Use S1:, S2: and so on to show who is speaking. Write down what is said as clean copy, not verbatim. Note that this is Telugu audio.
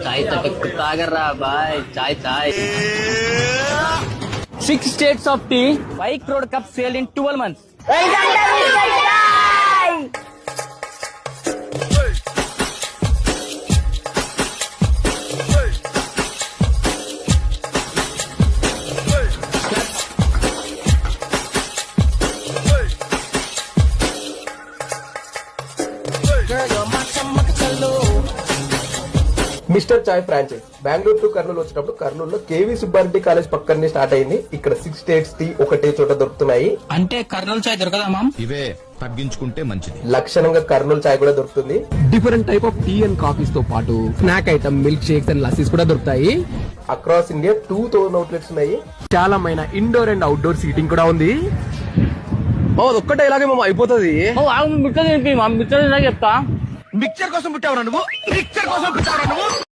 S1: చాయ్ చటక్ తాగర్రా బాయ్ చాయ్ చాయ్ 6 states of tea 5 crore cups sale in 12 months.
S2: Mister chai franchise Bengaluru to Kurnool వచ్చినప్పుడు కర్నూలులో కేవీ సుబ్బారెడ్డి కాలేజ్ పక్కనే స్టార్ట్ అయింది. ఇక్కడ 6 స్టేట్స్ టీ ఒకటే చోట దొరుకుతున్నాయి.
S1: అంటే కర్నూలు చాయ్ దొరకదా మామ్?
S3: ఇవే తగ్గించుకుంటే మంచిది.
S2: లక్షణంగా కర్నూలు చాయ్ కూడా దొరుకుతుంది.
S4: Different type of tea and coffees తో పాటు snack item, milk shakes and lassis కూడా దొరుకుతాయి.
S2: అక్రాస్ ఇండియా 2000 అవుట్లెట్స్ ఉన్నాయి.
S4: చాలామైన ఇండోర్ అండ్ అవుట్డోర్ సీటింగ్ కూడా ఉంది. ఒక్కటే ఇలాగే మేము అయిపోతుంది.
S1: మిక్చర్ చెప్తా
S4: మిక్చర్ కోసం పుట్టావు నువ్వు.